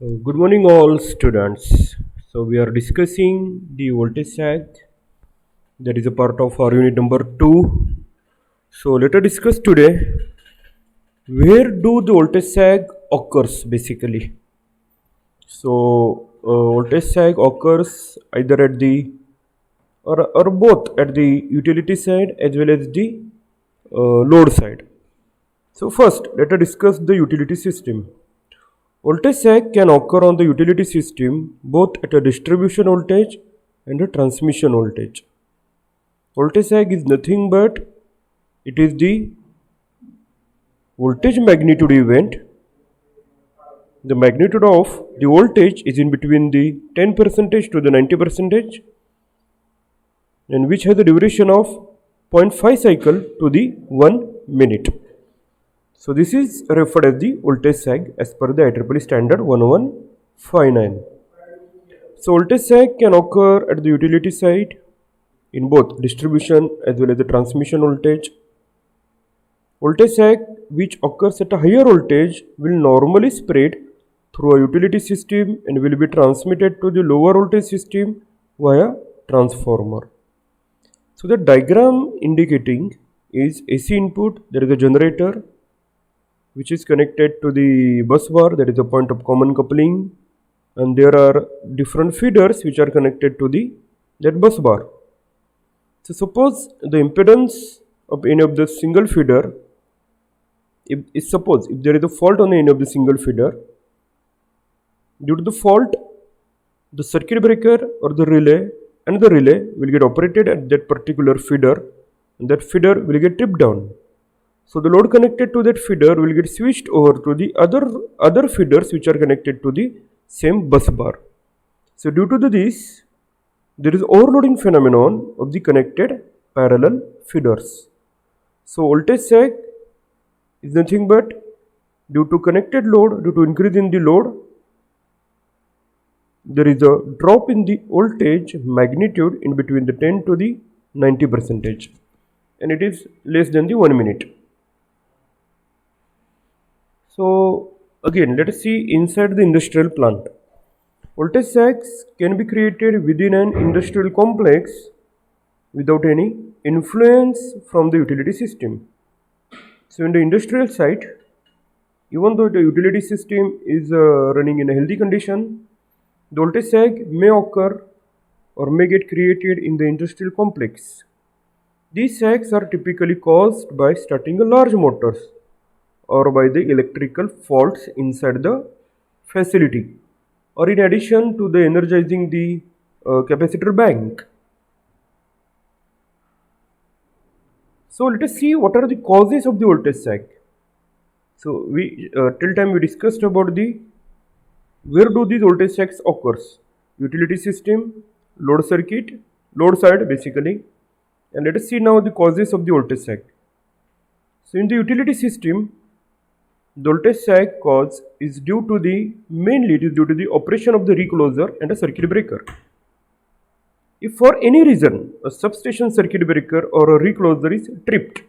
Good morning, all students. So, we are discussing the voltage sag. That is a part of our unit number 2. So, let us discuss today where do the voltage sag occurs basically. So, voltage sag occurs either at the or both at the utility side as well as the load side. So, first, let us discuss the utility system. Voltage sag can occur on the utility system both at a distribution voltage and a transmission voltage. Voltage sag is nothing but it is the voltage magnitude event. The magnitude of the voltage is in between the 10% to the 90% and which has a duration of 0.5 cycle to the 1 minute. So this is referred as the voltage sag as per the IEEE standard 1159. So voltage sag can occur at the utility side in both distribution as well as the transmission voltage. Voltage sag which occurs at a higher voltage will normally spread through a utility system and will be transmitted to the lower voltage system via transformer. So the diagram indicating is AC input, there is a generator which is connected to the bus bar, that is a point of common coupling, and there are different feeders which are connected to that bus bar. So suppose the impedance of any of the single feeder, if there is a fault on any of the single feeder, due to the fault, the circuit breaker or the relay and the relay will get operated at that particular feeder and that feeder will get tripped down. So the load connected to that feeder will get switched over to the other feeders which are connected to the same bus bar. So due to this, there is overloading phenomenon of the connected parallel feeders. So voltage sag is nothing but due to connected load, due to increase in the load, there is a drop in the voltage magnitude in between the 10 to the 90% and it is less than the 1 minute. So again, let us see inside the industrial plant. Voltage sags can be created within an industrial complex without any influence from the utility system. So in the industrial site, even though the utility system is running in a healthy condition, the voltage sag may occur or may get created in the industrial complex. These sags are typically caused by starting a large motors or by the electrical faults inside the facility or in addition to the energizing the capacitor bank. So let us see what are the causes of the voltage sag. So we till time we discussed about the where do these voltage sags occurs? Utility system, load circuit, load side basically. And let us see now the causes of the voltage sag. So in the utility system, the voltage sag cause is due to the operation of the recloser and a circuit breaker. If for any reason a substation circuit breaker or a recloser is tripped,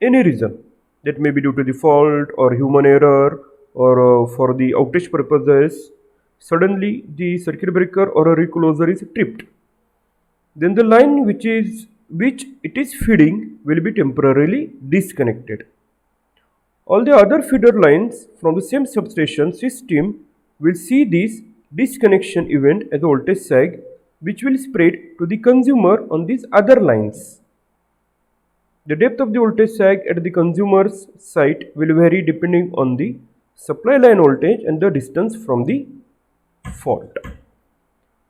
any reason, that may be due to the fault or human error or for the outage purposes, suddenly the circuit breaker or a recloser is tripped, then the line which it is feeding will be temporarily disconnected. All the other feeder lines from the same substation system will see this disconnection event as a voltage sag which will spread to the consumer on these other lines. The depth of the voltage sag at the consumer's site will vary depending on the supply line voltage and the distance from the fault.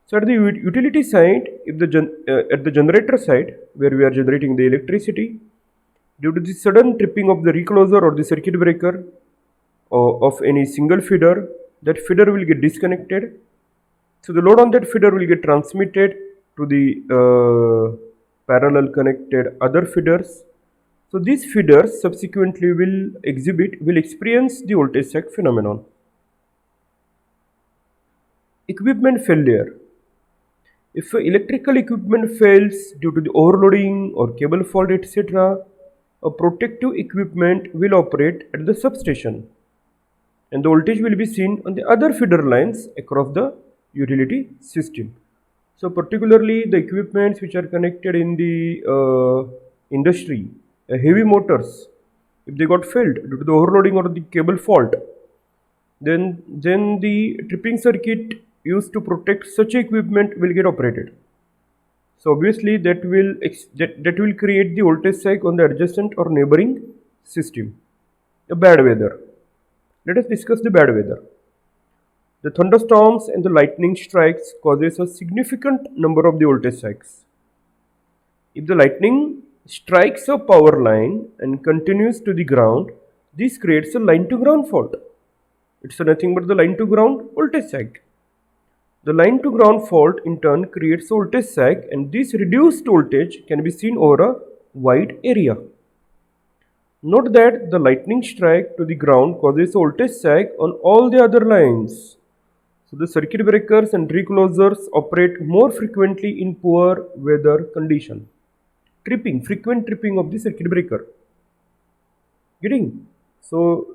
So at the utility side, if at the generator side where we are generating the electricity, due to the sudden tripping of the recloser or the circuit breaker of any single feeder, that feeder will get disconnected. So the load on that feeder will get transmitted to the parallel connected other feeders. So these feeders subsequently will experience the voltage sag phenomenon. Equipment failure. If electrical equipment fails due to the overloading or cable fault etc., a protective equipment will operate at the substation. and the voltage will be seen on the other feeder lines across the utility system. So particularly the equipments which are connected in the industry, heavy motors, if they got failed due to the overloading or the cable fault, then the tripping circuit used to protect such equipment will get operated. So obviously that will create the voltage sag on the adjacent or neighboring system. The bad weather. Let us discuss the bad weather. The thunderstorms and the lightning strikes causes a significant number of the voltage sags. If the lightning strikes a power line and continues to the ground, this creates a line to ground fault. It's nothing but the line to ground voltage sag. The line to ground fault in turn creates a voltage sag, and this reduced voltage can be seen over a wide area. Note that the lightning strike to the ground causes a voltage sag on all the other lines. So the circuit breakers and reclosers operate more frequently in poor weather condition. Frequent tripping of the circuit breaker. Getting? So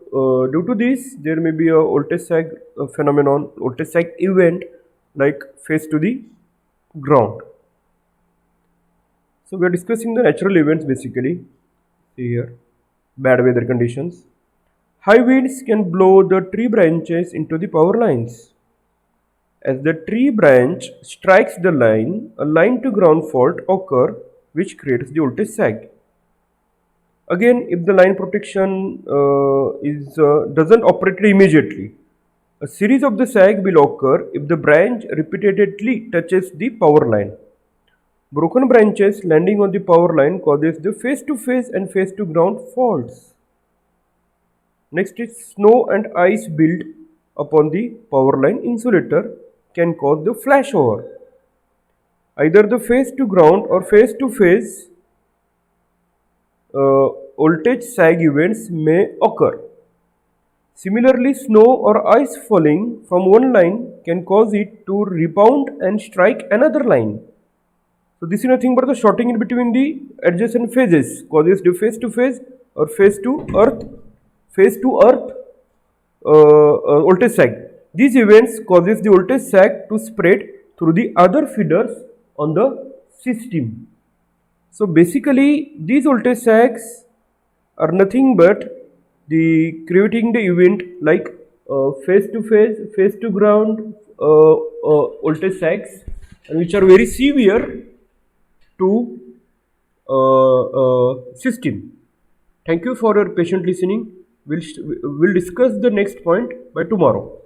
due to this, there may be a voltage sag phenomenon, voltage sag event like face to the ground. So we are discussing the natural events basically. See here, bad weather conditions. High winds can blow the tree branches into the power lines. As the tree branch strikes the line, a line to ground fault occurs which creates the voltage sag. Again, if the line protection doesn't operate immediately, a series of the sag will occur if the branch repeatedly touches the power line. Broken branches landing on the power line causes the face-to-face and face-to-ground faults. Next is snow and ice built upon the power line insulator can cause the flashover. Either the face-to-ground or face-to-face voltage sag events may occur. Similarly, snow or ice falling from one line can cause it to rebound and strike another line. So this is nothing but the shorting in between the adjacent phases causes the face-to-face or face-to-earth voltage sag. These events causes the voltage sag to spread through the other feeders on the system. So basically these voltage sags are nothing but creating the event like face-to-face, face-to-ground voltage sags, and which are very severe to system. Thank you for your patient listening. We'll discuss the next point by tomorrow.